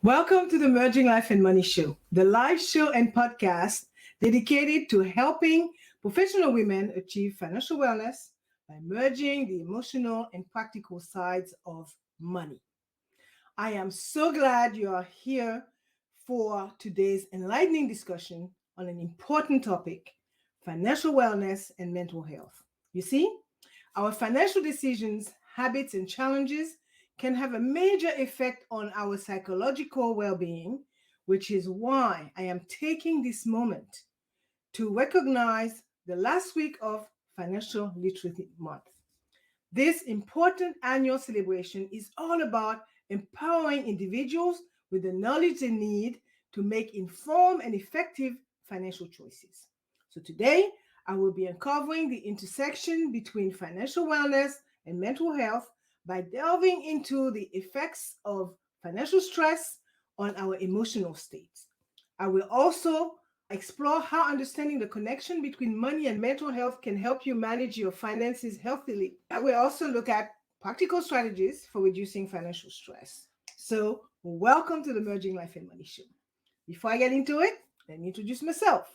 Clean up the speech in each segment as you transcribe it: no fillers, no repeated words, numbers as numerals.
Welcome to the Merging Life and Money Show, the live show and podcast dedicated to helping professional women achieve financial wellness by merging the emotional and practical sides of money. I am so glad you are here for today's enlightening discussion on an important topic, financial wellness and mental health. You see, our financial decisions, habits, and challenges can have a major effect on our psychological well-being, which is why I am taking this moment to recognize the last week of Financial Literacy Month. This important annual celebration is all about empowering individuals with the knowledge they need to make informed and effective financial choices. So today, I will be uncovering the intersection between financial wellness and mental health by delving into the effects of financial stress on our emotional states. I will also explore how understanding the connection between money and mental health can help you manage your finances healthily. I will also look at practical strategies for reducing financial stress. So, welcome to the Merging Life and Money Show. Before I get into it, let me introduce myself.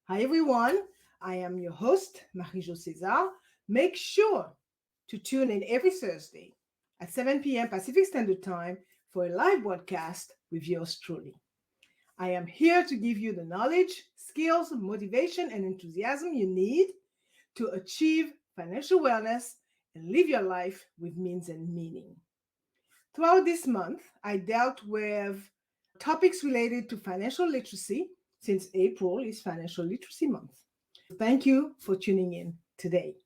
Hi, everyone. I am your host, Marie-Jo César. Make sure to tune in every Thursday at 7 p.m. Pacific Standard Time for a live broadcast with yours truly. I am here to give you the knowledge, skills, motivation, and enthusiasm you need to achieve financial wellness and live your life with means and meaning. Throughout this month, I dealt with topics related to financial literacy since April is Financial Literacy Month. Thank you for tuning in today.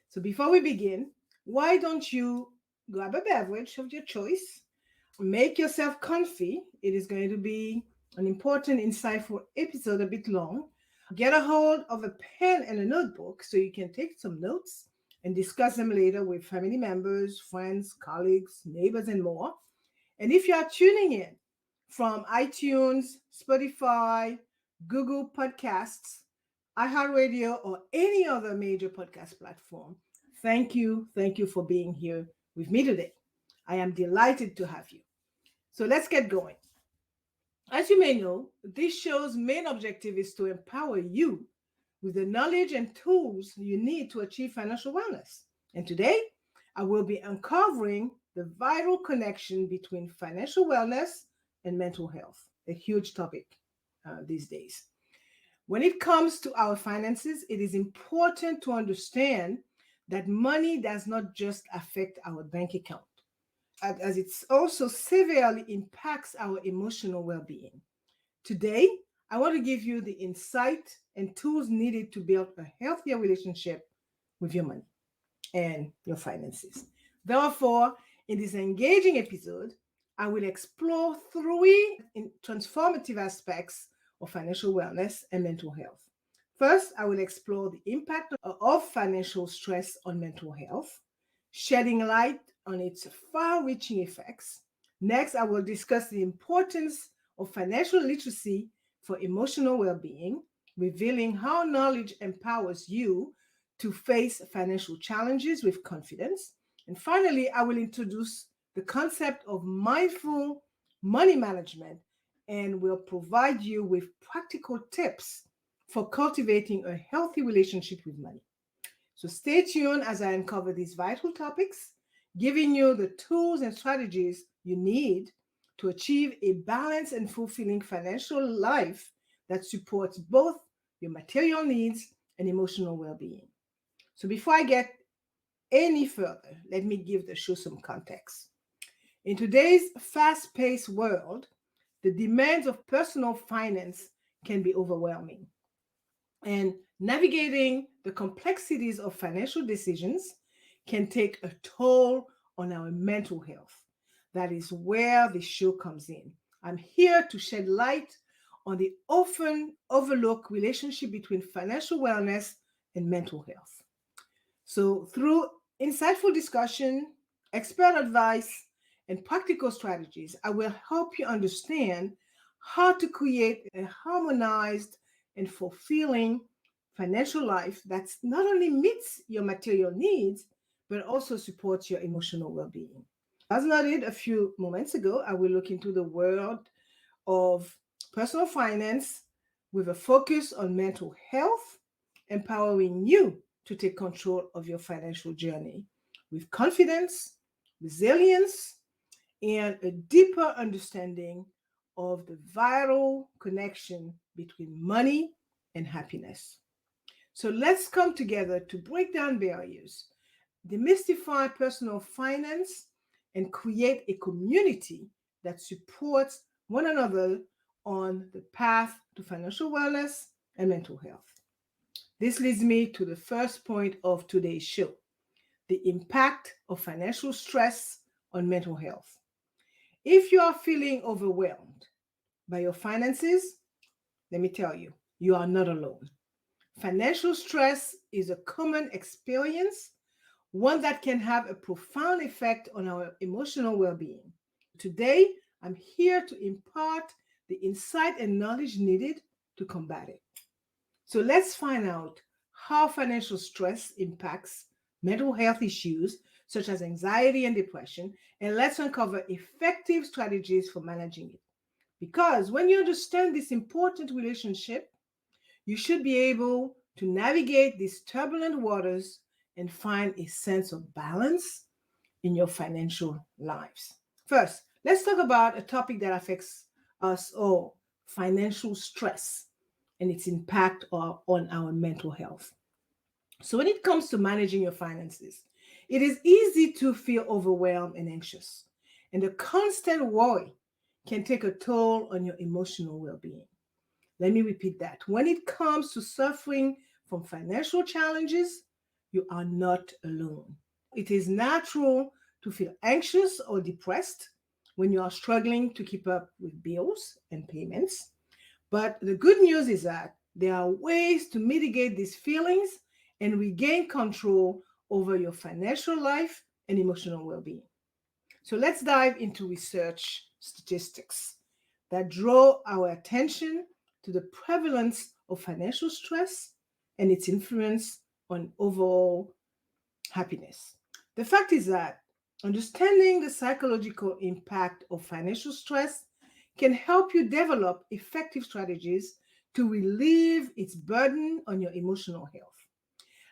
So before we begin, why don't you grab a beverage of your choice, make yourself comfy. It is going to be an important, insightful episode, a bit long. Get a hold of a pen and a notebook so you can take some notes and discuss them later with family members, friends, colleagues, neighbors, and more. And if you are tuning in from iTunes, Spotify, Google Podcasts, iHeartRadio, or any other major podcast platform, thank you for being here with me today. I am delighted to have you. So let's get going. As you may know, this show's main objective is to empower you with the knowledge and tools you need to achieve financial wellness. And today, I will be uncovering the vital connection between financial wellness and mental health, a huge topic these days. When it comes to our finances, it is important to understand that money does not just affect our bank account, as it also severely impacts our emotional well-being. Today, I want to give you the insight and tools needed to build a healthier relationship with your money and your finances. Therefore, in this engaging episode, I will explore three transformative aspects of financial wellness and mental health. First, I will explore the impact of financial stress on mental health, shedding light on its far-reaching effects. Next, I will discuss the importance of financial literacy for emotional well-being, revealing how knowledge empowers you to face financial challenges with confidence. And finally, I will introduce the concept of mindful money management and will provide you with practical tips for cultivating a healthy relationship with money. So stay tuned as I uncover these vital topics, giving you the tools and strategies you need to achieve a balanced and fulfilling financial life that supports both your material needs and emotional well-being. So before I get any further, let me give the show some context. In today's fast-paced world, the demands of personal finance can be overwhelming. And navigating the complexities of financial decisions can take a toll on our mental health. That is where the show comes in. I'm here to shed light on the often overlooked relationship between financial wellness and mental health. So through insightful discussion, expert advice, and practical strategies, I will help you understand how to create a harmonized and fulfilling financial life that not only meets your material needs, but also supports your emotional well-being. As noted a few moments ago, I will look into the world of personal finance with a focus on mental health, empowering you to take control of your financial journey with confidence, resilience, and a deeper understanding of the vital connection between money and happiness. So let's come together to break down barriers, demystify personal finance, and create a community that supports one another on the path to financial wellness and mental health. This leads me to the first point of today's show: the impact of financial stress on mental health. If you are feeling overwhelmed by your finances, let me tell you, you are not alone. Financial stress is a common experience, one that can have a profound effect on our emotional well being. Today, I'm here to impart the insight and knowledge needed to combat it. So, let's find out how financial stress impacts mental health issues such as anxiety and depression, and let's uncover effective strategies for managing it. Because when you understand this important relationship, you should be able to navigate these turbulent waters and find a sense of balance in your financial lives. First, let's talk about a topic that affects us all: financial stress and its impact on our mental health. So, when it comes to managing your finances, it is easy to feel overwhelmed and anxious, and the constant worry can take a toll on your emotional well being. Let me repeat that. When it comes to suffering from financial challenges, you are not alone. It is natural to feel anxious or depressed when you are struggling to keep up with bills and payments. But the good news is that there are ways to mitigate these feelings and regain control over your financial life and emotional well being. So let's dive into research statistics that draw our attention to the prevalence of financial stress and its influence on overall happiness. The fact is that understanding the psychological impact of financial stress can help you develop effective strategies to relieve its burden on your emotional health.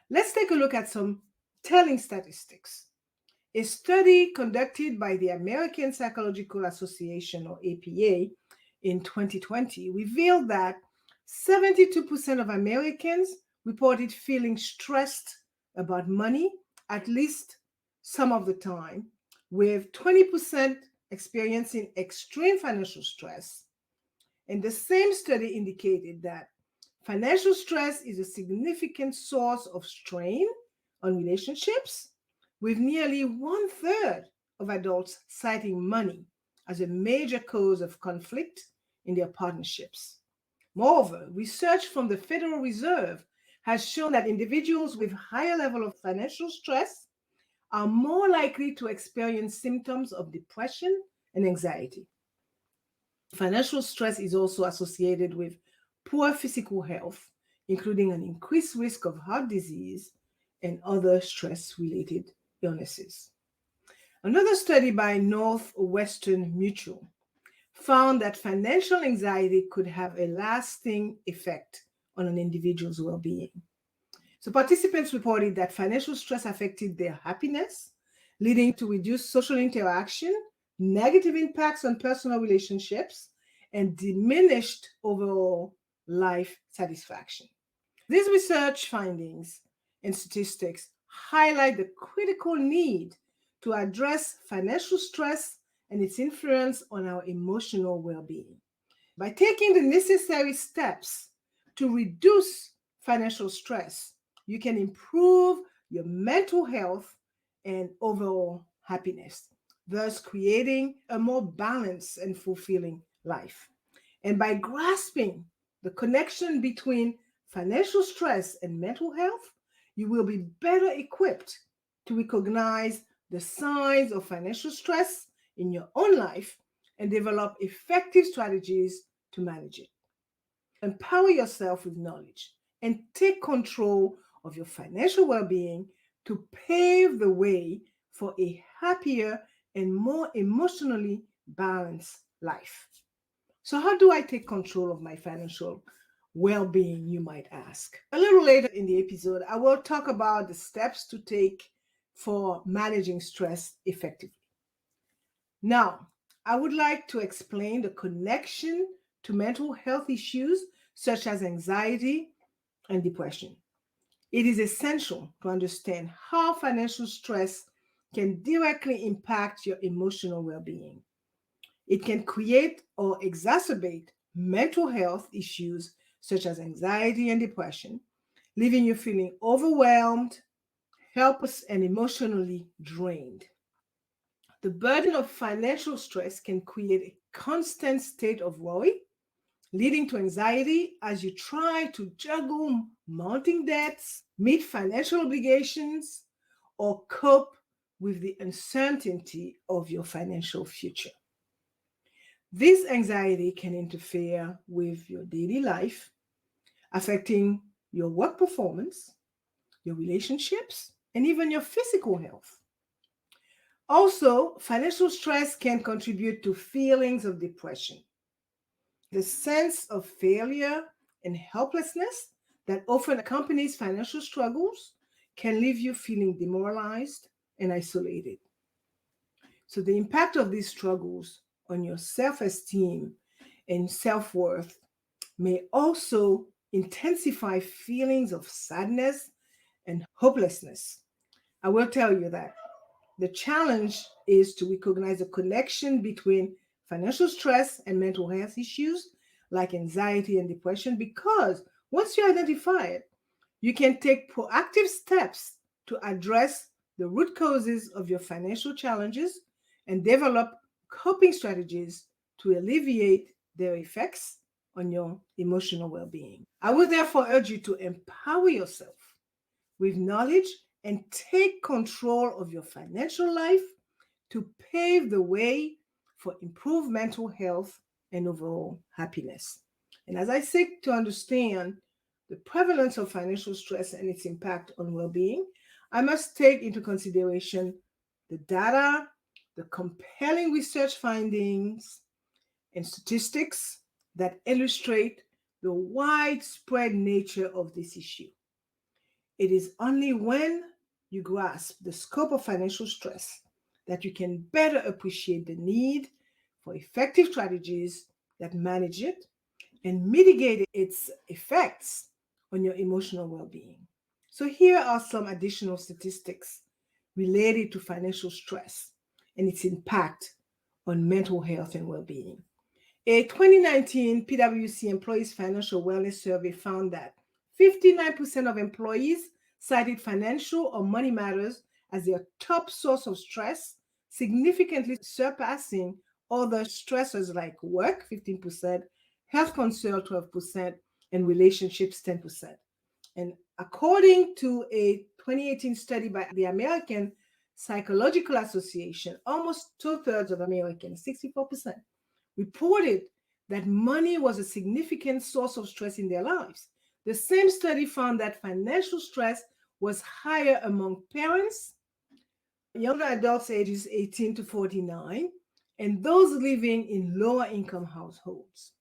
Let's take a look at some telling statistics. A study conducted by the American Psychological Association, or APA, in 2020 revealed that 72% of Americans reported feeling stressed about money at least some of the time, with 20% experiencing extreme financial stress. And the same study indicated that financial stress is a significant source of strain on relationships, with nearly one third of adults citing money as a major cause of conflict in their partnerships. Moreover, research from the Federal Reserve has shown that individuals with higher level of financial stress are more likely to experience symptoms of depression and anxiety. Financial stress is also associated with poor physical health, including an increased risk of heart disease and other stress related illnesses. Another study by Northwestern Mutual found that financial anxiety could have a lasting effect on an individual's well being. So, participants reported that financial stress affected their happiness, leading to reduced social interaction, negative impacts on personal relationships, and diminished overall life satisfaction. These research findings and statistics highlight the critical need to address financial stress and its influence on our emotional well being. By taking the necessary steps to reduce financial stress, you can improve your mental health and overall happiness, thus creating a more balanced and fulfilling life. And by grasping the connection between financial stress and mental health, you will be better equipped to recognize the signs of financial stress in your own life and develop effective strategies to manage it. Empower yourself with knowledge and take control of your financial well being to pave the way for a happier and more emotionally balanced life. So, how do I take control of my financial well being, you might ask? A little later in the episode, I will talk about the steps to take for managing stress effectively. Now, I would like to explain the connection to mental health issues such as anxiety and depression. It is essential to understand how financial stress can directly impact your emotional well being. It can create or exacerbate mental health issues such as anxiety and depression, leaving you feeling overwhelmed, helpless, and emotionally drained. The burden of financial stress can create a constant state of worry, leading to anxiety as you try to juggle mounting debts, meet financial obligations, or cope with the uncertainty of your financial future. This anxiety can interfere with your daily life, affecting your work performance, your relationships, and even your physical health. Also, financial stress can contribute to feelings of depression. The sense of failure and helplessness that often accompanies financial struggles can leave you feeling demoralized and isolated. So, the impact of these struggles on your self esteem and self worth may also intensify feelings of sadness and hopelessness. I will tell you that the challenge is to recognize a connection between financial stress and mental health issues like anxiety and depression, because once you identify it, you can take proactive steps to address the root causes of your financial challenges and develop coping strategies to alleviate their effects on your emotional well being. I would therefore urge you to empower yourself with knowledge and take control of your financial life to pave the way for improved mental health and overall happiness. And as I seek to understand the prevalence of financial stress and its impact on well being, I must take into consideration the data, the compelling research findings, and statistics that illustrate the widespread nature of this issue. It is only when you grasp the scope of financial stress that you can better appreciate the need for effective strategies that manage it and mitigate its effects on your emotional well being. So, here are some additional statistics related to financial stress and its impact on mental health and well being. A 2019 PwC Employees Financial Wellness Survey found that 59% of employees cited financial or money matters as their top source of stress, significantly surpassing other stressors like work, 15%, health concern, 12%, and relationships, 10%. And according to a 2018 study by the American Psychological Association, almost two-thirds of Americans, 64%, reported that money was a significant source of stress in their lives. The same study found that financial stress was higher among parents, young adults ages 18 to 49, and those living in lower income households.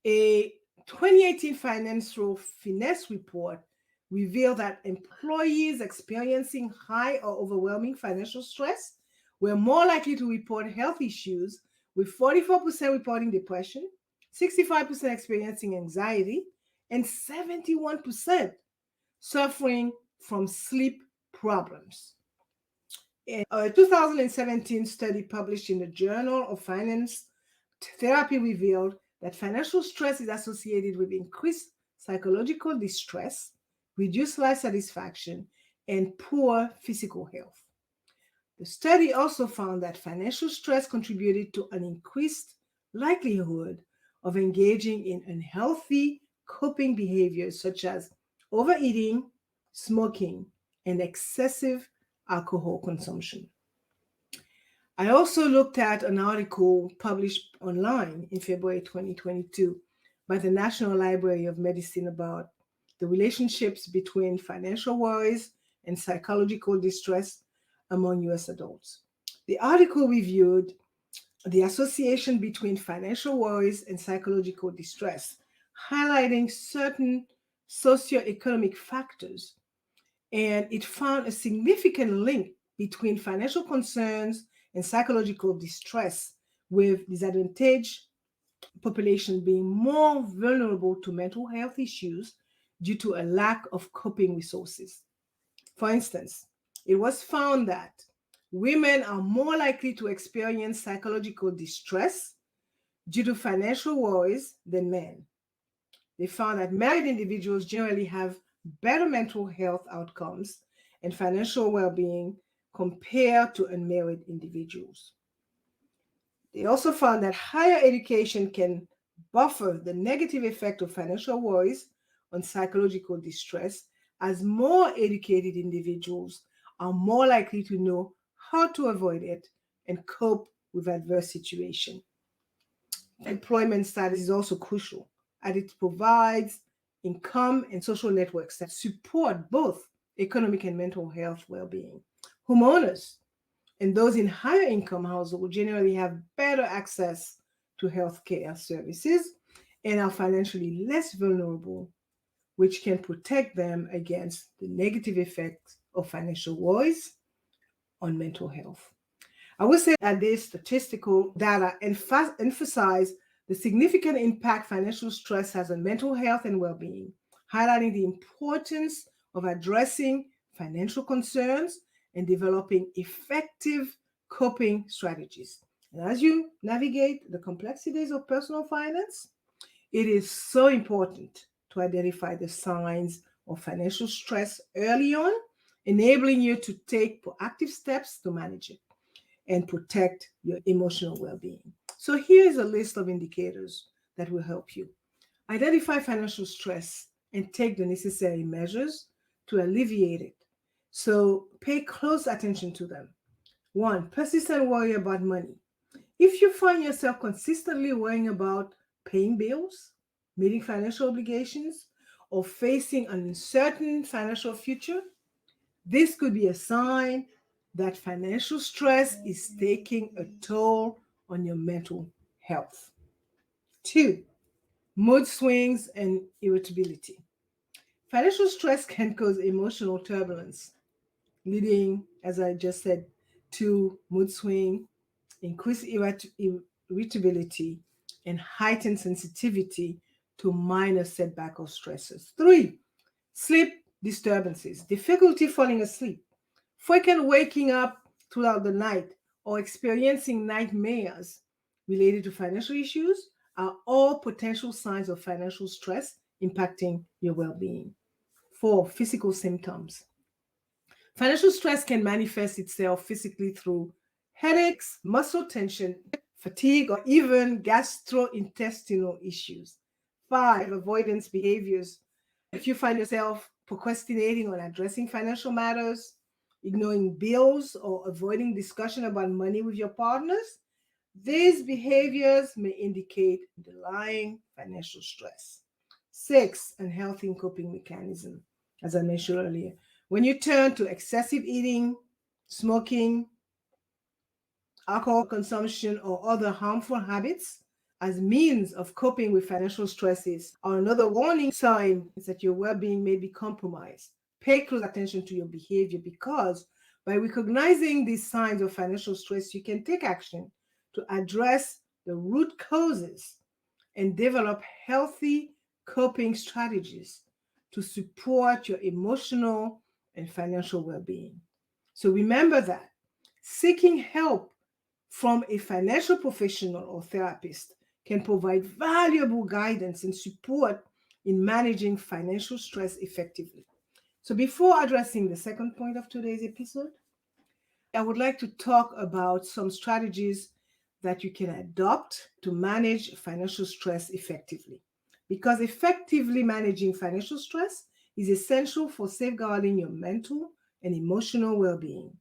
A 2018 Financial Finesse report revealed that employees experiencing high or overwhelming financial stress were more likely to report health issues, with 44% reporting depression, 65% experiencing anxiety, and 71% suffering from sleep problems. A 2017 study published in the Journal of Finance Therapy revealed that financial stress is associated with increased psychological distress, reduced life satisfaction, and poor physical health. The study also found that financial stress contributed to an increased likelihood of engaging in unhealthy coping behaviors such as overeating, smoking, and excessive alcohol consumption. I also looked at an article published online in February 2022 by the National Library of Medicine about the relationships between financial worries and psychological distress among US adults. The article reviewed the association between financial worries and psychological distress, highlighting certain socioeconomic factors, and it found a significant link between financial concerns and psychological distress, with disadvantaged population being more vulnerable to mental health issues due to a lack of coping resources. For instance, it was found that women are more likely to experience psychological distress due to financial worries than men. They found that married individuals generally have better mental health outcomes and financial well being compared to unmarried individuals. They also found that higher education can buffer the negative effect of financial worries on psychological distress, as more educated individuals are more likely to know how to avoid it and cope with adverse situations. Employment status is also crucial, as it provides income and social networks that support both economic and mental health well-being. Homeowners and those in higher income households generally have better access to healthcare services and are financially less vulnerable, which can protect them against the negative effects of financial worries on mental health. I would say that this statistical data emphasize the significant impact financial stress has on mental health and well-being, highlighting the importance of addressing financial concerns and developing effective coping strategies. And as you navigate the complexities of personal finance, it is so important to identify the signs of financial stress early on, enabling you to take proactive steps to manage it and protect your emotional well-being. So here is a list of indicators that will help you. Identify financial stress and take the necessary measures to alleviate it. So pay close attention to them. 1. Persistent worry about money. If you find yourself consistently worrying about paying bills, meeting financial obligations, or facing an uncertain financial future, this could be a sign that financial stress is taking a toll on your mental health. 2. Mood swings and irritability. Financial stress can cause emotional turbulence, leading, as I just said, to mood swing, increased irritability, and heightened sensitivity to minor setback or stresses. 3. Sleep disturbances, difficulty falling asleep, frequent waking up throughout the night, or experiencing nightmares related to financial issues are all potential signs of financial stress impacting your well-being. 4. Physical symptoms. Financial stress can manifest itself physically through headaches, muscle tension, fatigue, or even gastrointestinal issues. 5. Avoidance behaviors. If you find yourself procrastinating on addressing financial matters, ignoring bills, or avoiding discussion about money with your partners, these behaviors may indicate underlying financial stress. 6. Unhealthy coping mechanism. As I mentioned earlier, when you turn to excessive eating, smoking, alcohol consumption, or other harmful habits as means of coping with financial stresses are another warning sign that your well-being may be compromised. Pay close attention to your behavior, because by recognizing these signs of financial stress, you can take action to address the root causes and develop healthy coping strategies to support your emotional and financial well-being. So remember that seeking help from a financial professional or therapist can provide valuable guidance and support in managing financial stress effectively. So before addressing the second point of today's episode, I would like to talk about some strategies that you can adopt to manage financial stress effectively. Because effectively managing financial stress is essential for safeguarding your mental and emotional well-being.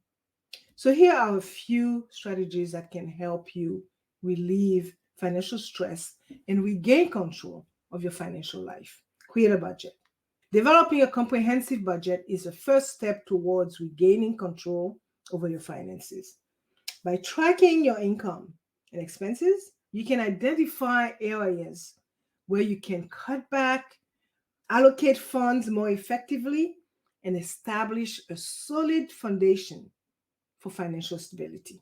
So here are a few strategies that can help you relieve financial stress and regain control of your financial life. Create a budget. Developing a comprehensive budget is a first step towards regaining control over your finances. By tracking your income and expenses, you can identify areas where you can cut back, allocate funds more effectively, and establish a solid foundation for financial stability.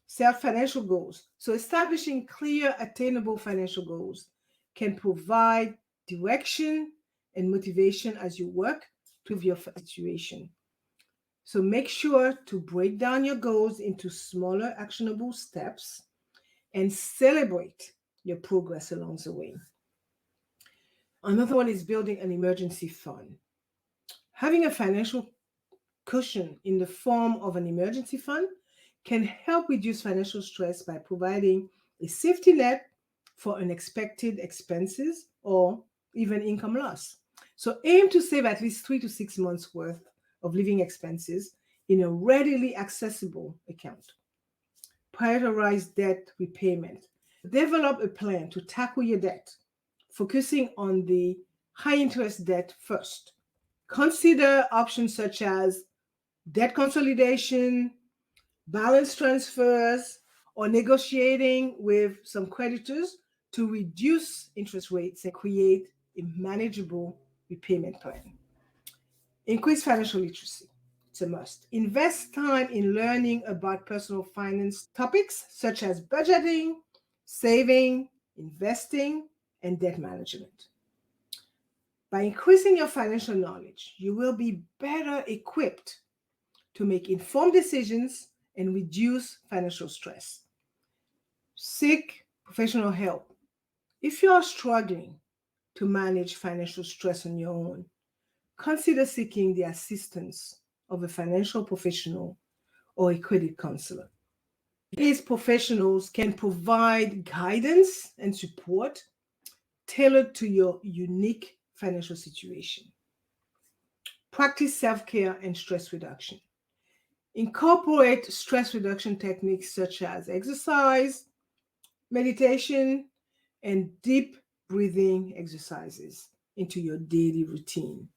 Set financial goals. So, establishing clear, attainable financial goals can provide direction and motivation as you work to improve your situation. So, make sure to break down your goals into smaller, actionable steps and celebrate your progress along the way. Another one is building an emergency fund. Having a financial cushion in the form of an emergency fund can help reduce financial stress by providing a safety net for unexpected expenses or even income loss. So aim to save at least 3 to 6 months worth of living expenses in a readily accessible account. Prioritize debt repayment. Develop a plan to tackle your debt, focusing on the high interest debt first. Consider options such as debt consolidation, balance transfers, or negotiating with some creditors to reduce interest rates and create a manageable repayment plan. Increase financial literacy. It's a must. Invest time in learning about personal finance topics such as budgeting, saving, investing, and debt management. By increasing your financial knowledge, you will be better equipped to make informed decisions and reduce financial stress. Seek professional help. If you are struggling to manage financial stress on your own, consider seeking the assistance of a financial professional or a credit counselor. These professionals can provide guidance and support tailored to your unique financial situation. Practice self-care and stress reduction. Incorporate stress reduction techniques such as exercise, meditation, and deep breathing exercises into your daily routine.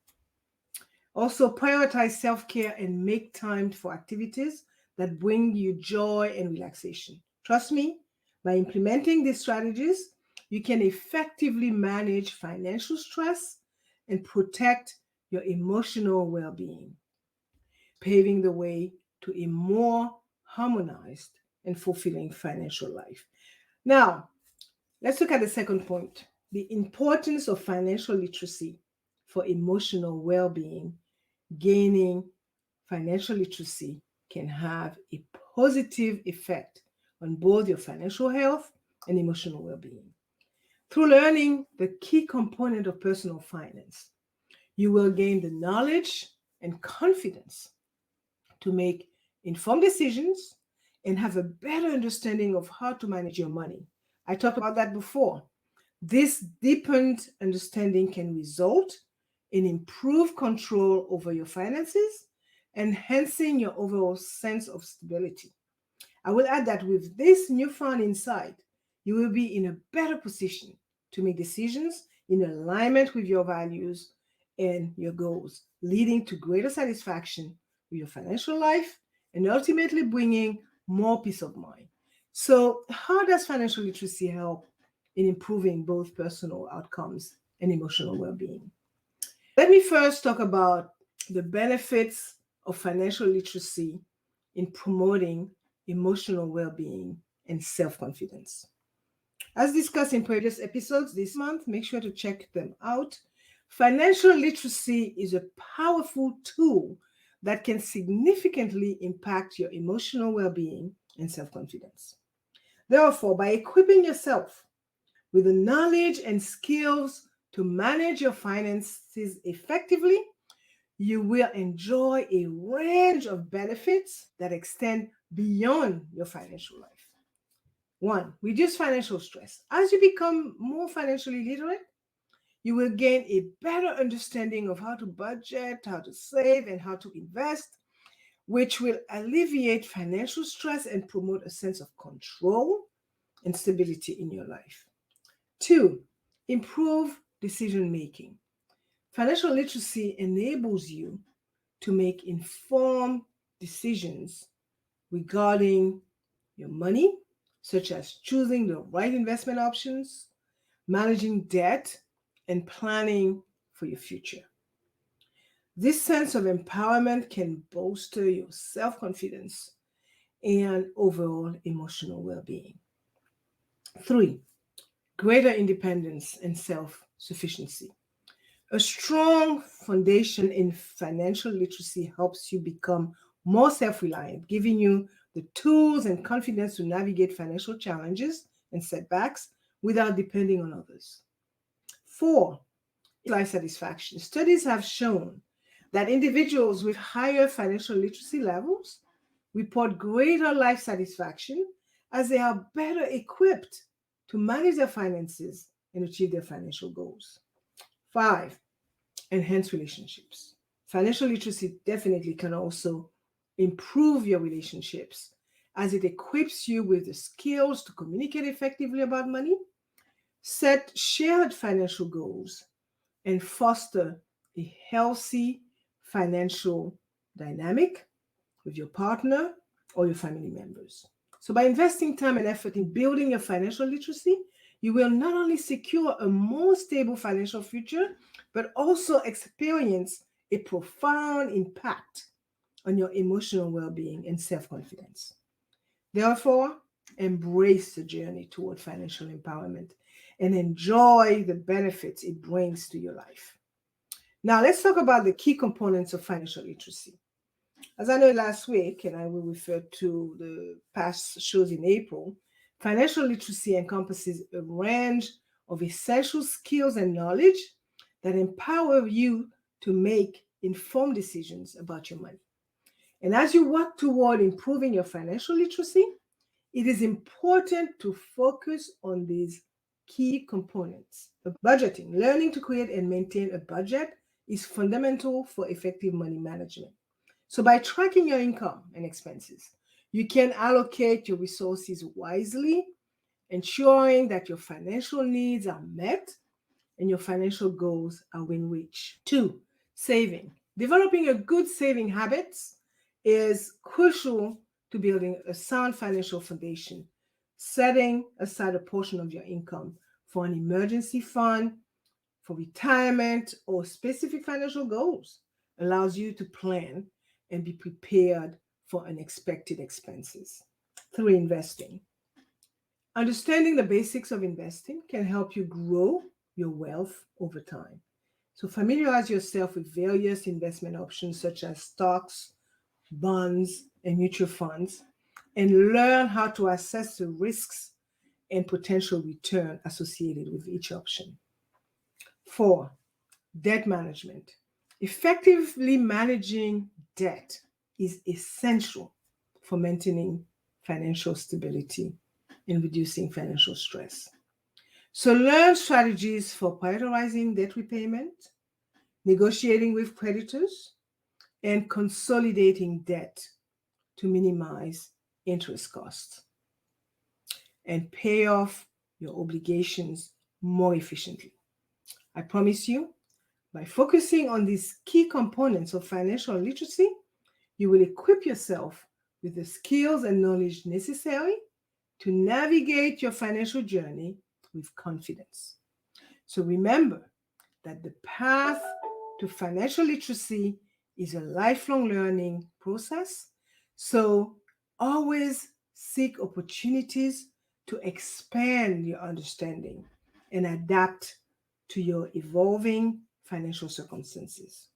Also, prioritize self-care and make time for activities that bring you joy and relaxation. Trust me, by implementing these strategies, you can effectively manage financial stress and protect your emotional well-being, paving the way to a more harmonized and fulfilling financial life. Now, let's look at the second point, the importance of financial literacy for emotional well-being. Gaining financial literacy can have a positive effect on both your financial health and emotional well-being. Through learning the key component of personal finance, you will gain the knowledge and confidence to make informed decisions and have a better understanding of how to manage your money. I talked about that before. This deepened understanding can result in improved control over your finances, enhancing your overall sense of stability. I will add that with this newfound insight, you will be in a better position to make decisions in alignment with your values and your goals, leading to greater satisfaction with your financial life and ultimately bringing more peace of mind. So, how does financial literacy help in improving both personal outcomes and emotional well-being? Let me first talk about the benefits of financial literacy in promoting emotional well-being and self-confidence. As discussed in previous episodes this month, make sure to check them out. Financial literacy is a powerful tool that can significantly impact your emotional well-being and self-confidence. Therefore, by equipping yourself with the knowledge and skills to manage your finances effectively, you will enjoy a range of benefits that extend beyond your financial life. 1, reduce financial stress. As you become more financially literate, you will gain a better understanding of how to budget, how to save, and how to invest, which will alleviate financial stress and promote a sense of control and stability in your life. 2, improve decision making. Financial literacy enables you to make informed decisions regarding your money, such as choosing the right investment options, managing debt, and planning for your future. This sense of empowerment can bolster your self confidence and overall emotional well being. Three, greater independence and self sufficiency. A strong foundation in financial literacy helps you become more self reliant, giving you the tools and confidence to navigate financial challenges and setbacks without depending on others. Four, life satisfaction. Studies have shown that individuals with higher financial literacy levels report greater life satisfaction as they are better equipped to manage their finances and achieve their financial goals. Five, enhance relationships. Financial literacy definitely can also improve your relationships as it equips you with the skills to communicate effectively about money, set shared financial goals, and foster a healthy financial dynamic with your partner or your family members. So, by investing time and effort in building your financial literacy, you will not only secure a more stable financial future, but also experience a profound impact on your emotional well being and self confidence. Therefore, embrace the journey toward financial empowerment and enjoy the benefits it brings to your life. Now, let's talk about the key components of financial literacy. As I know last week, and I will refer to the past shows in April, financial literacy encompasses a range of essential skills and knowledge that empower you to make informed decisions about your money. And as you work toward improving your financial literacy, it is important to focus on these key components. Budgeting, learning to create and maintain a budget is fundamental for effective money management. So, by tracking your income and expenses, you can allocate your resources wisely, ensuring that your financial needs are met and your financial goals are within reach. Two, saving. Developing a good saving habits is crucial to building a sound financial foundation. Setting aside a portion of your income for an emergency fund, for retirement, or specific financial goals allows you to plan and be prepared for unexpected expenses. Three, investing. Understanding the basics of investing can help you grow your wealth over time. So familiarize yourself with various investment options such as stocks, bonds, and mutual funds, and learn how to assess the risks and potential return associated with each option. Four, debt management. Effectively managing debt is essential for maintaining financial stability and reducing financial stress. So learn strategies for prioritizing debt repayment, negotiating with creditors, and consolidating debt to minimize interest costs and pay off your obligations more efficiently. I promise you, by focusing on these key components of financial literacy, you will equip yourself with the skills and knowledge necessary to navigate your financial journey with confidence. So remember that the path to financial literacy is a lifelong learning process. So always seek opportunities to expand your understanding and adapt to your evolving financial circumstances.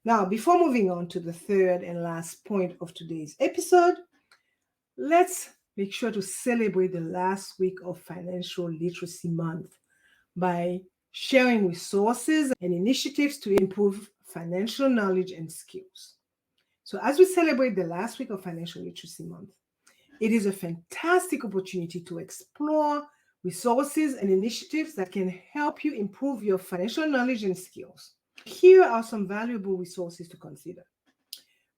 Now, before moving on to the third and last point of today's episode, let's make sure to celebrate the last week of Financial Literacy Month by sharing resources and initiatives to improve financial knowledge and skills. So, as we celebrate the last week of Financial Literacy Month, it is a fantastic opportunity to explore resources and initiatives that can help you improve your financial knowledge and skills. Here are some valuable resources to consider.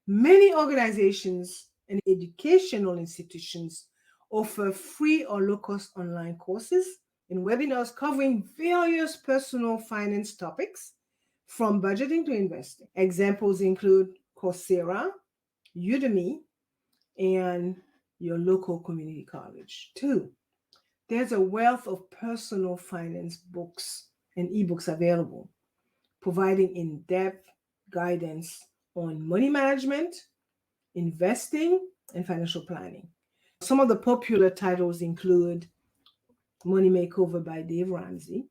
Many organizations and educational institutions offer free or low-cost online courses and webinars covering various personal finance topics, from budgeting to investing. Examples include Coursera, Udemy, and your local community college. 2, there's a wealth of personal finance books and ebooks available, providing in-depth guidance on money management, investing, and financial planning. Some of the popular titles include Money Makeover by Dave Ramsey,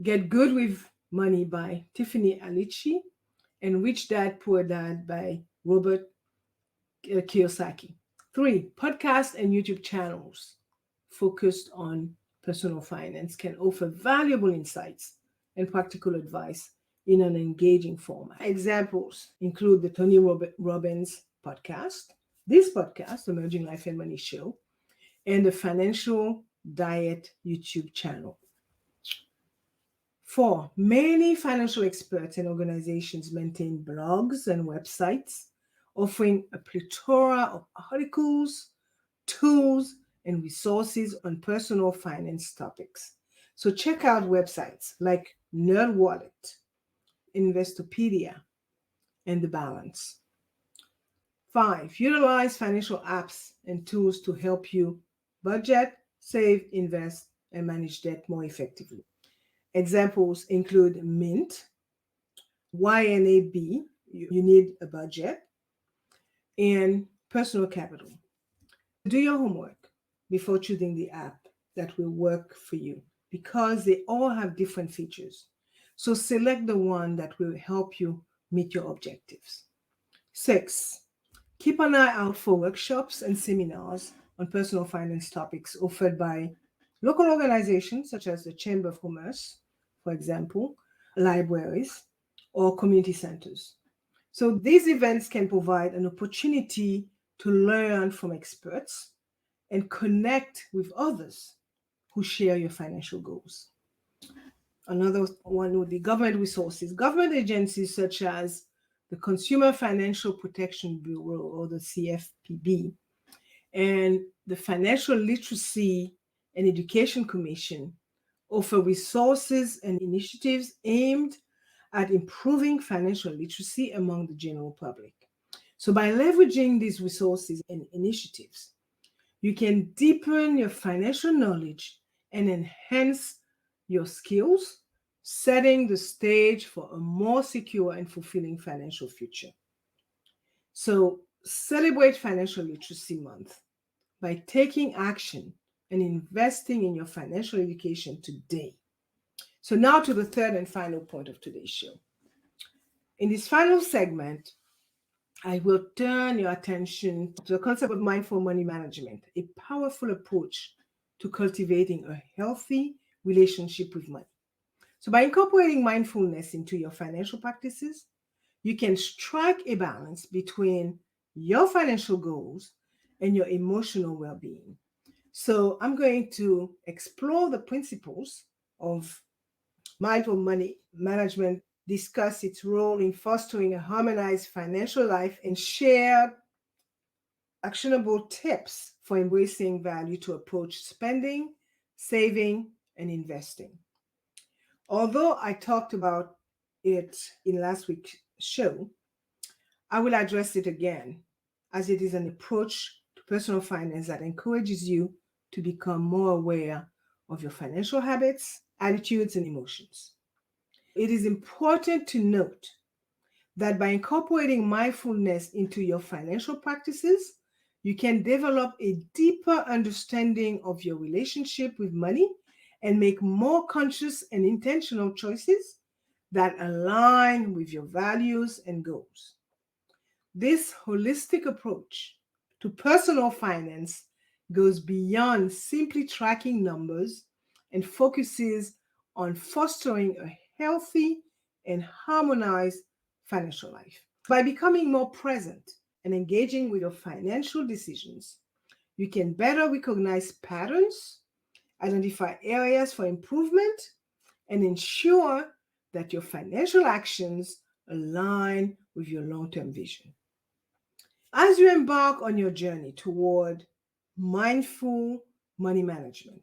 Get Good with Money by Tiffany Alici, and Rich Dad Poor Dad by Robert Kiyosaki. 3, podcasts and YouTube channels focused on personal finance can offer valuable insights and practical advice in an engaging format. Examples include the Tony Robbins podcast, this podcast, Emerging Life and Money Show, and the Financial Diet YouTube channel. 4, many financial experts and organizations maintain blogs and websites offering a plethora of articles, tools, and resources on personal finance topics. So check out websites like NerdWallet, Investopedia, and The Balance. 5, utilize financial apps and tools to help you budget, save, invest, and manage debt more effectively. Examples include Mint, YNAB, you need a budget, and Personal Capital. Do your homework before choosing the app that will work for you because they all have different features. So select the one that will help you meet your objectives. 6, keep an eye out for workshops and seminars on personal finance topics offered by local organizations such as the Chamber of Commerce, for example, libraries, or community centers. So these events can provide an opportunity to learn from experts and connect with others who share your financial goals. Another one would be government resources. Government agencies such as the Consumer Financial Protection Bureau, or the CFPB, and the Financial Literacy and Education Commission offer resources and initiatives aimed at improving financial literacy among the general public. So by leveraging these resources and initiatives, you can deepen your financial knowledge and enhance your skills, setting the stage for a more secure and fulfilling financial future. So celebrate Financial Literacy Month by taking action and investing in your financial education today. So now to the third and final point of today's show. In this final segment, I will turn your attention to the concept of mindful money management, a powerful approach to cultivating a healthy relationship with money. So by incorporating mindfulness into your financial practices, you can strike a balance between your financial goals and your emotional well-being. So I'm going to explore the principles of mindful money management, discuss its role in fostering a harmonized financial life, and share actionable tips for embracing value to approach spending, saving, and investing. Although I talked about it in last week's show, I will address it again as it is an approach to personal finance that encourages you to become more aware of your financial habits, attitudes, and emotions. It is important to note that by incorporating mindfulness into your financial practices, you can develop a deeper understanding of your relationship with money and make more conscious and intentional choices that align with your values and goals. This holistic approach to personal finance goes beyond simply tracking numbers and focuses on fostering a healthy and harmonized financial life. By becoming more present and engaging with your financial decisions, you can better recognize patterns, identify areas for improvement, and ensure that your financial actions align with your long-term vision. As you embark on your journey toward mindful money management,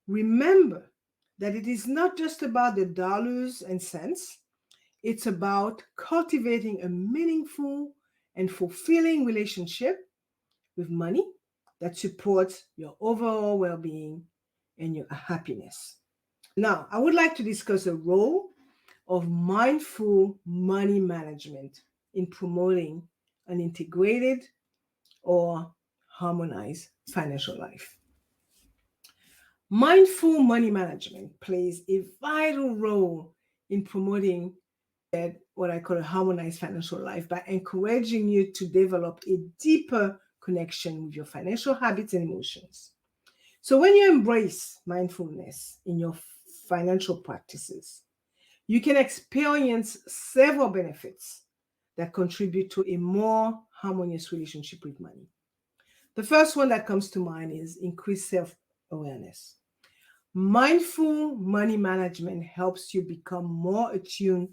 remember that it is not just about the dollars and cents. It's about cultivating a meaningful and fulfilling relationship with money that supports your overall well-being and your happiness. Now, I would like to discuss the role of mindful money management in promoting an integrated or harmonized financial life. Mindful money management plays a vital role in promoting what I call a harmonized financial life by encouraging you to develop a deeper connection with your financial habits and emotions. So when you embrace mindfulness in your financial practices, you can experience several benefits that contribute to a more harmonious relationship with money. The first one that comes to mind is increased self-awareness. Mindful money management helps you become more attuned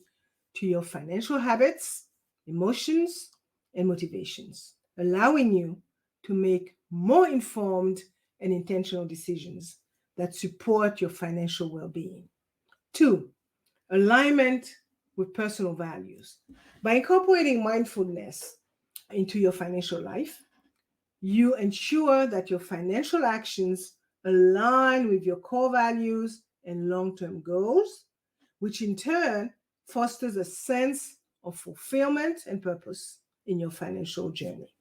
to your financial habits, emotions, and motivations, allowing you to make more informed and intentional decisions that support your financial well-being. Two, alignment with personal values. By incorporating mindfulness into your financial life, you ensure that your financial actions align with your core values and long-term goals, which in turn fosters a sense of fulfillment and purpose in your financial journey.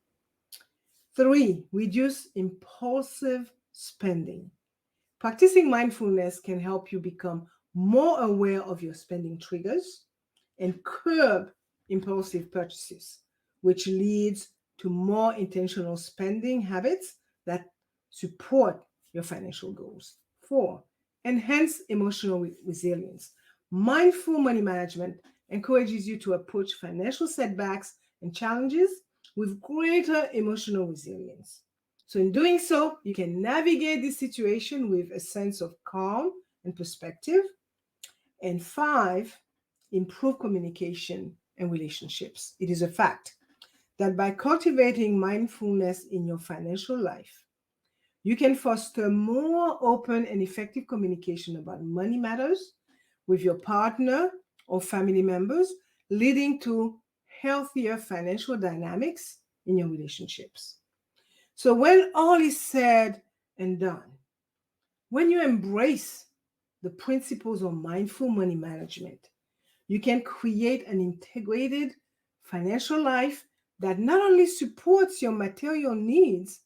Three, reduce impulsive spending. Practicing mindfulness can help you become more aware of your spending triggers and curb impulsive purchases, which leads to more intentional spending habits that support your financial goals. Four, enhance emotional resilience. Mindful money management encourages you to approach financial setbacks and challenges with greater emotional resilience. So, in doing so, you can navigate this situation with a sense of calm and perspective. And five, improve communication and relationships. It is a fact that by cultivating mindfulness in your financial life, you can foster more open and effective communication about money matters with your partner or family members, leading to healthier financial dynamics in your relationships. So, when all is said and done, when you embrace the principles of mindful money management, you can create an integrated financial life that not only supports your material needs,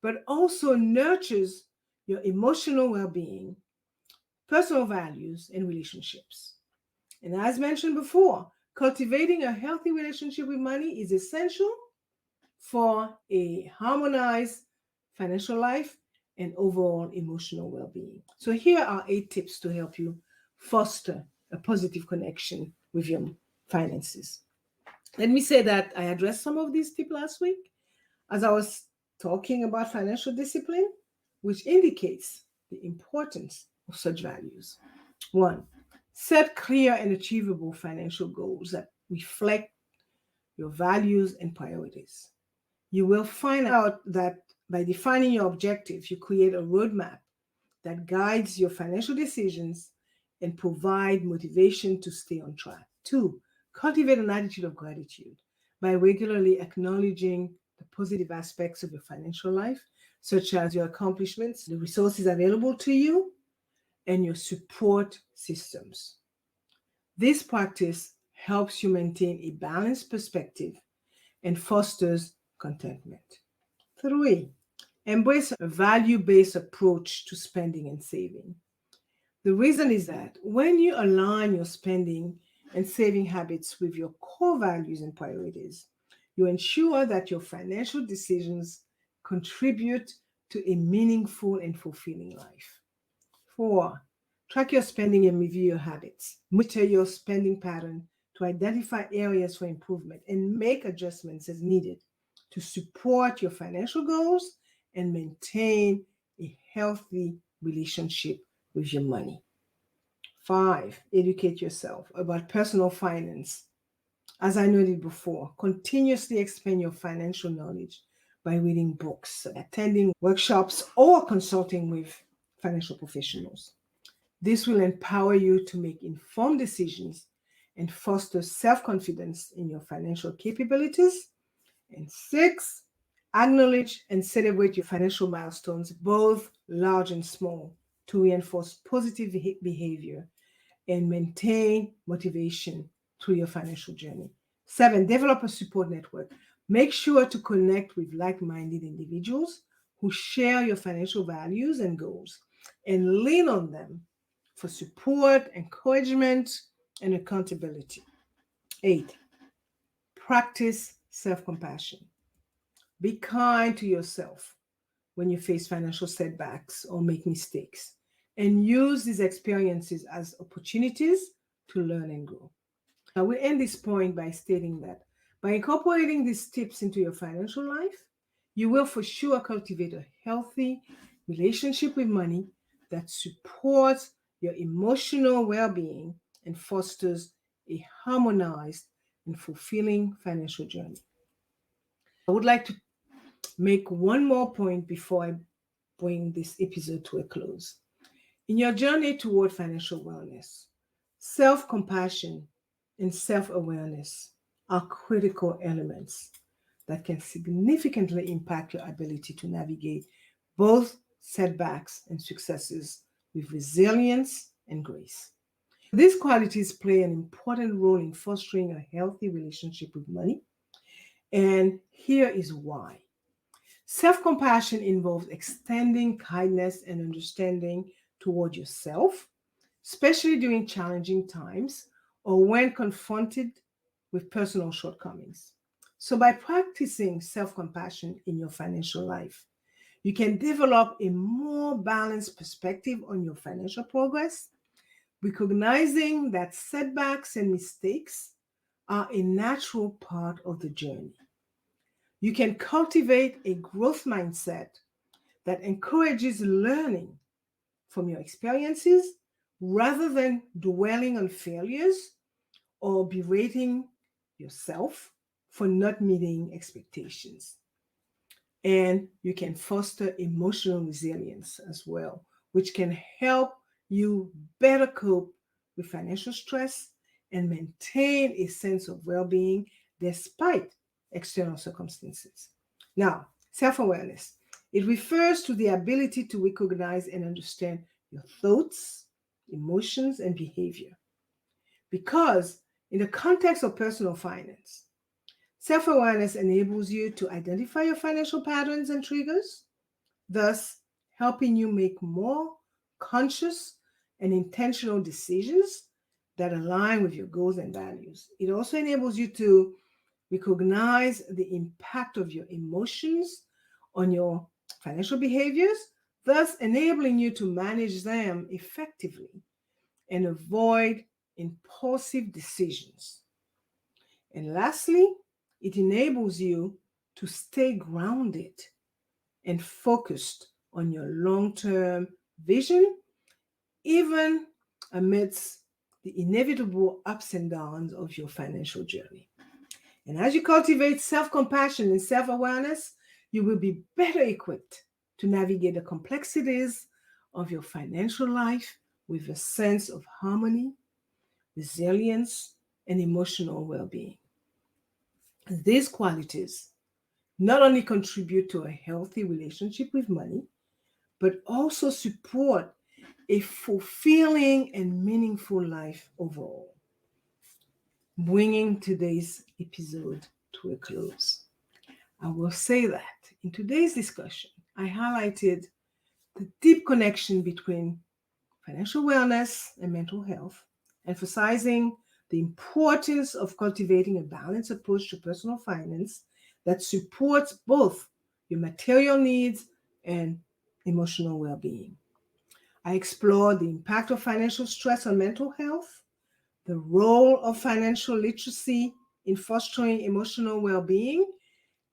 but also nurtures your emotional well-being, personal values, and relationships. And as mentioned before, cultivating a healthy relationship with money is essential for a harmonized financial life and overall emotional well-being. So here are 8 tips to help you foster a positive connection with your finances. Let me say that I addressed some of these tips last week as I was talking about financial discipline, which indicates the importance of such values. 1, set clear and achievable financial goals that reflect your values and priorities. You will find out that by defining your objectives, you create a roadmap that guides your financial decisions and provide motivation to stay on track. 2, cultivate an attitude of gratitude by regularly acknowledging the positive aspects of your financial life, such as your accomplishments, the resources available to you, and your support systems. This practice helps you maintain a balanced perspective and fosters contentment. 3, embrace a value-based approach to spending and saving. The reason is that when you align your spending and saving habits with your core values and priorities, you ensure that your financial decisions contribute to a meaningful and fulfilling life. 4, track your spending and review your habits. Monitor your spending pattern to identify areas for improvement and make adjustments as needed to support your financial goals and maintain a healthy relationship with your money. 5, educate yourself about personal finance. As I noted before, continuously expand your financial knowledge by reading books, attending workshops, or consulting with financial professionals. This will empower you to make informed decisions and foster self-confidence in your financial capabilities. And 6, Acknowledge and celebrate your financial milestones, both large and small, to reinforce positive behavior and maintain motivation through your financial journey. 7, develop a support network. Make sure to connect with like-minded individuals who share your financial values and goals, and lean on them for support, encouragement, and accountability. 8, practice self-compassion. Be kind to yourself when you face financial setbacks or make mistakes, and use these experiences as opportunities to learn and grow. I will end this point by stating that by incorporating these tips into your financial life, you will for sure cultivate a healthy relationship with money that supports your emotional well being and fosters a harmonized and fulfilling financial journey. I would like to make one more point before I bring this episode to a close. In your journey toward financial wellness, self compassion and self awareness are critical elements that can significantly impact your ability to navigate both setbacks and successes with resilience and grace. These qualities play an important role in fostering a healthy relationship with money, and here is why. Self compassion involves extending kindness and understanding toward yourself, especially during challenging times or when confronted with personal shortcomings. So, by practicing self compassion in your financial life, you can develop a more balanced perspective on your financial progress, recognizing that setbacks and mistakes are a natural part of the journey. You can cultivate a growth mindset that encourages learning from your experiences rather than dwelling on failures or berating yourself for not meeting expectations. And you can foster emotional resilience as well, which can help you better cope with financial stress and maintain a sense of well being despite external circumstances. Now, self awareness. It refers to the ability to recognize and understand your thoughts, emotions, and behavior. Because, in the context of personal finance, self awareness enables you to identify your financial patterns and triggers, thus, helping you make more conscious and intentional decisions that align with your goals and values. It also enables you to recognize the impact of your emotions on your financial behaviors, thus enabling you to manage them effectively and avoid impulsive decisions. And lastly, it enables you to stay grounded and focused on your long-term vision, even amidst the inevitable ups and downs of your financial journey. And as you cultivate self-compassion and self-awareness, you will be better equipped to navigate the complexities of your financial life with a sense of harmony, resilience, and emotional well-being. These qualities not only contribute to a healthy relationship with money, but also support a fulfilling and meaningful life overall. Bringing today's episode to a close, I will say that in today's discussion, I highlighted the deep connection between financial wellness and mental health, emphasizing the importance of cultivating a balanced approach to personal finance that supports both your material needs and emotional well being. I explored the impact of financial stress on mental health, the role of financial literacy in fostering emotional well being,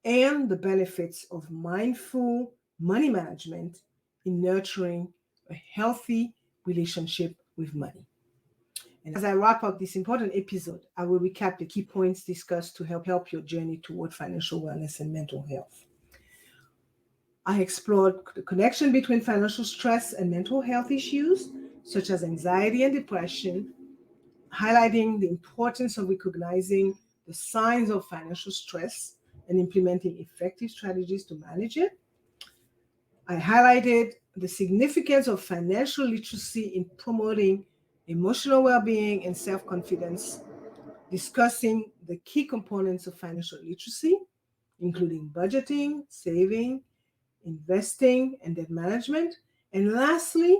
and the benefits of mindful money management in nurturing a healthy relationship with money. And as I wrap up this important episode, I will recap the key points discussed to help your journey toward financial wellness and mental health. I explored the connection between financial stress and mental health issues, such as anxiety and depression, highlighting the importance of recognizing the signs of financial stress and implementing effective strategies to manage it. I highlighted the significance of financial literacy in promoting emotional well-being and self-confidence, discussing the key components of financial literacy, including budgeting, saving, investing, and debt management. And lastly,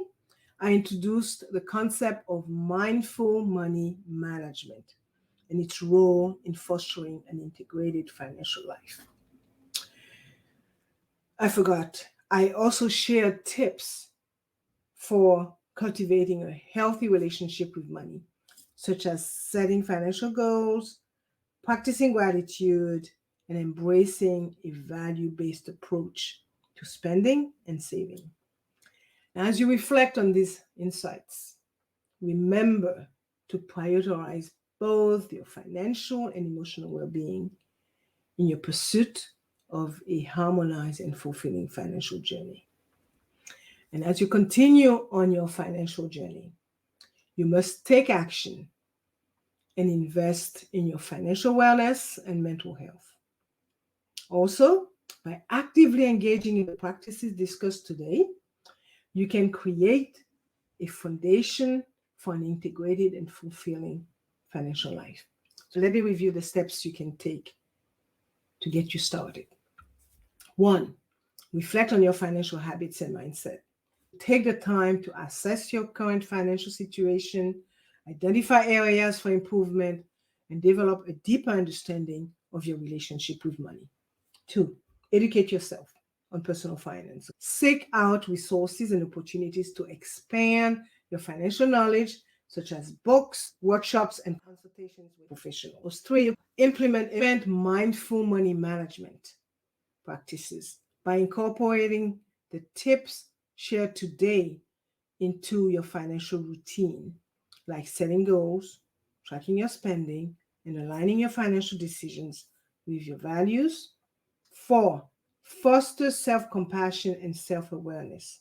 I introduced the concept of mindful money management and its role in fostering an integrated financial life. I forgot. I also shared tips for cultivating a healthy relationship with money, such as setting financial goals, practicing gratitude, and embracing a value-based approach to spending and saving. As you reflect on these insights, remember to prioritize both your financial and emotional well-being in your pursuit of a harmonized and fulfilling financial journey. And as you continue on your financial journey, you must take action and invest in your financial wellness and mental health. Also, by actively engaging in the practices discussed today, you can create a foundation for an integrated and fulfilling financial life. So let me review the steps you can take to get you started. 1, reflect on your financial habits and mindset. Take the time to assess your current financial situation, identify areas for improvement, and develop a deeper understanding of your relationship with money. 2, educate yourself on personal finance. Seek out resources and opportunities to expand your financial knowledge, such as books, workshops, and consultations with professionals. 3, implement mindful money management practices by incorporating the tips shared today into your financial routine, like setting goals, tracking your spending, and aligning your financial decisions with your values. 4, foster self-compassion and self-awareness.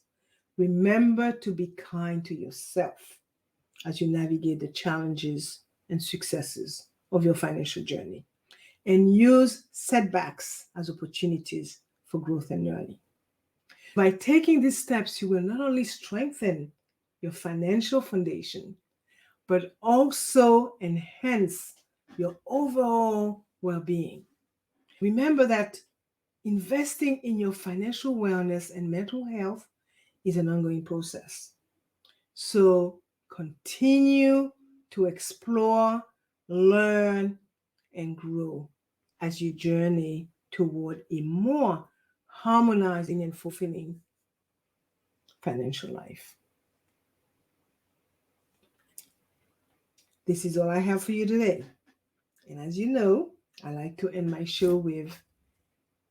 Remember to be kind to yourself as you navigate the challenges and successes of your financial journey, and use setbacks as opportunities for growth and learning. By taking these steps, you will not only strengthen your financial foundation, but also enhance your overall well-being. Remember that investing in your financial wellness and mental health is an ongoing process. So continue to explore, learn, and grow as you journey toward a more harmonizing and fulfilling financial life. This is all I have for you today. And as you know, I like to end my show with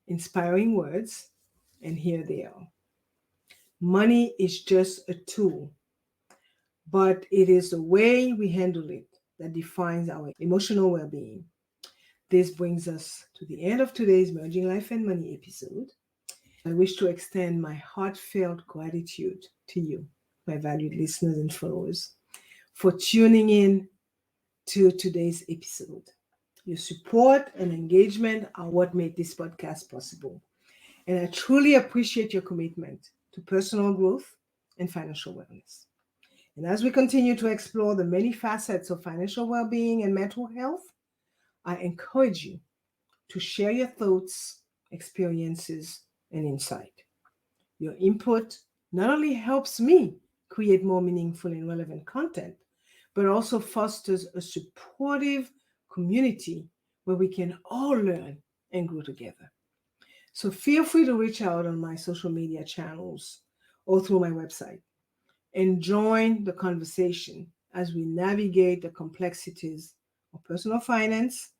inspiring words, and here they are. Money is just a tool, but it is the way we handle it that defines our emotional well-being. This brings us to the end of today's Merging Life and Money episode. I wish to extend my heartfelt gratitude to you, my valued listeners and followers, for tuning in to today's episode. Your support and engagement are what made this podcast possible. And I truly appreciate your commitment to personal growth and financial wellness. And as we continue to explore the many facets of financial well-being and mental health, I encourage you to share your thoughts, experiences, and insight. Your input not only helps me create more meaningful and relevant content, but also fosters a supportive community where we can all learn and grow together. So feel free to reach out on my social media channels or through my website and join the conversation as we navigate the complexities of personal finance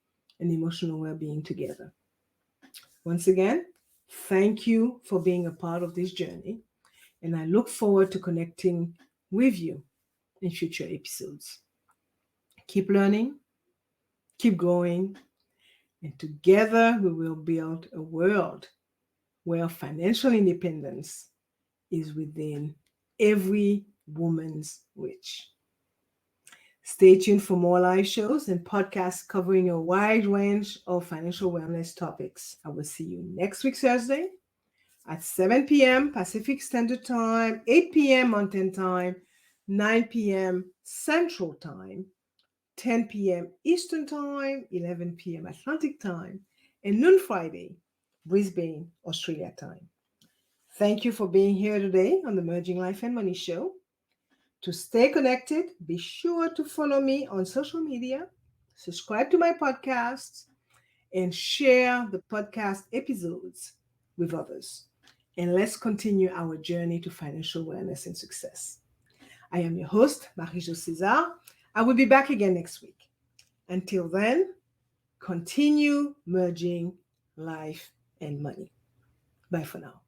and emotional well-being together. Once again, thank you for being a part of this journey, and I look forward to connecting with you in future episodes. Keep learning, keep growing, and together we will build a world where financial independence is within every woman's reach. Stay tuned for more live shows and podcasts covering a wide range of financial wellness topics. I will see you next week, Thursday at 7 p.m. Pacific Standard Time, 8 p.m. Mountain Time, 9 p.m. Central Time, 10 p.m. Eastern Time, 11 p.m. Atlantic Time, and noon Friday, Brisbane, Australia time. Thank you for being here today on the Merging Life and Money Show. To stay connected, be sure to follow me on social media, subscribe to my podcasts, and share the podcast episodes with others. And let's continue our journey to financial wellness and success. I am your host, Marie-Jo César. I will be back again next week. Until then, continue merging life and money. Bye for now.